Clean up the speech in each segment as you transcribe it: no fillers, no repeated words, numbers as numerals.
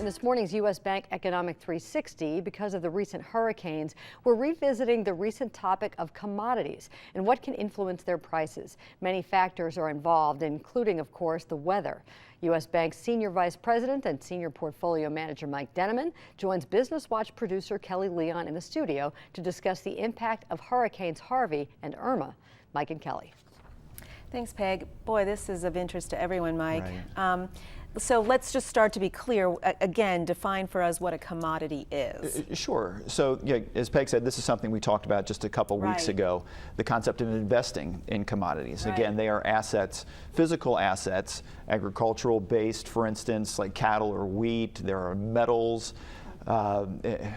In this morning's U.S. Bank Economic 360, because of the recent hurricanes, we're revisiting the recent topic of commodities and what can influence their prices. Many factors are involved, including, of course, the weather. U.S. Bank's Senior Vice President and Senior Portfolio Manager Mike Denneman joins Business Watch producer Kelly Leon in the studio to discuss the impact of Hurricanes Harvey and Irma. Mike and Kelly. Thanks, Peg. Boy, this is of interest to everyone, Mike. Right. So let's just start to be clear. Again, define for us what a commodity is. Sure. So, yeah, as Peg said, this is something we talked about just a couple weeks ago, the concept of investing in commodities. Right. Again, they are assets, physical assets, agricultural based, for instance, like cattle or wheat. There are metals,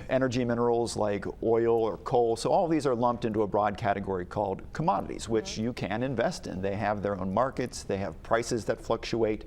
energy minerals like oil or coal. So all of these are lumped into a broad category called commodities, which you can invest in. They have their own markets. They have prices that fluctuate.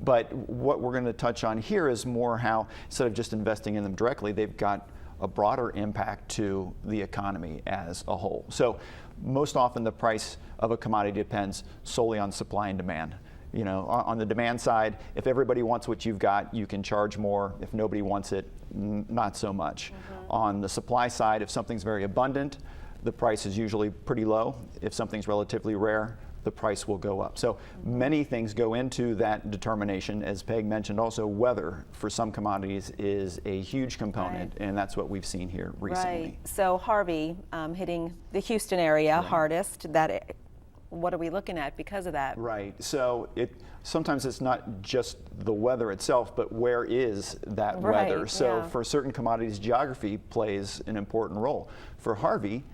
But what we're going to touch on here is more how, instead of just investing in them directly, they've got a broader impact to the economy as a whole. So most often the price of a commodity depends solely on supply and demand. You know, on the demand side, if everybody wants what you've got, you can charge more. If nobody wants it, not so much. On the supply side, if something's very abundant, the price is usually pretty low. If something's relatively rare, the price will go up. So many things go into that determination. As Peg mentioned, also weather for some commodities is a huge component, and that's what we've seen here recently. Right. So Harvey hitting the Houston area hardest. What are we looking at because of that? Right. So sometimes it's not just the weather itself, but where is that weather? So for certain commodities, geography plays an important role. For Harvey,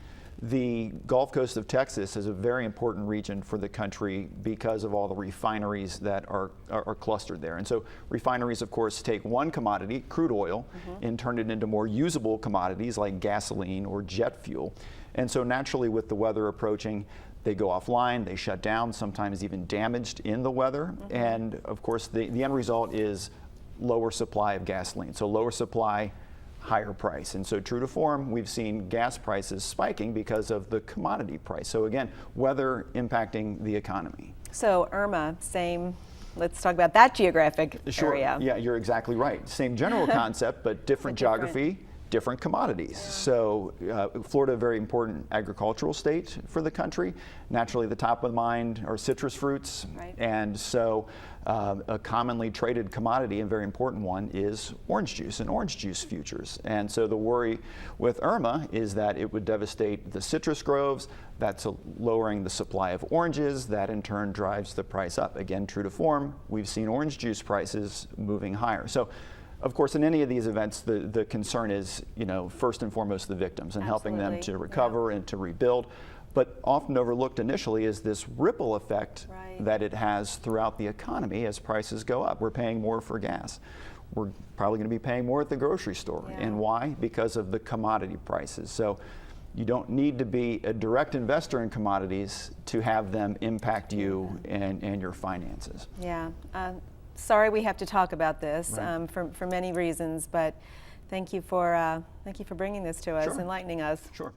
the Gulf Coast of Texas is a very important region for the country because of all the refineries that are clustered there. And so refineries, of course, take one commodity, crude oil, and turn it into more usable commodities like gasoline or jet fuel. And so naturally, with the weather approaching, they go offline, they shut down, sometimes even damaged in the weather. And of course, the end result is lower supply of gasoline. So lower supply, higher price. And so true to form, we've seen gas prices spiking because of the commodity price. So again, weather impacting the economy. So Irma, same. Let's talk about that geographic area. Yeah, you're exactly right. Same general concept, but different geography, different commodities. So Florida, a very important agricultural state for the country. Naturally, the top of mind are citrus fruits. And so a commonly traded commodity, and very important one, is orange juice and orange juice futures. And so the worry with Irma is that it would devastate the citrus groves. That's lowering the supply of oranges. That in turn drives the price up. Again, true to form, we've seen orange juice prices moving higher. So of course, in any of these events, the concern is, you know, first and foremost the victims and helping them to recover and to rebuild. But often overlooked initially is this ripple effect that it has throughout the economy as prices go up. We're paying more for gas. We're probably going to be paying more at the grocery store. And why? Because of the commodity prices. So you don't need to be a direct investor in commodities to have them impact you and your finances. Yeah. Sorry we have to talk about this for many reasons, but thank you for bringing this to us, enlightening us. Sure.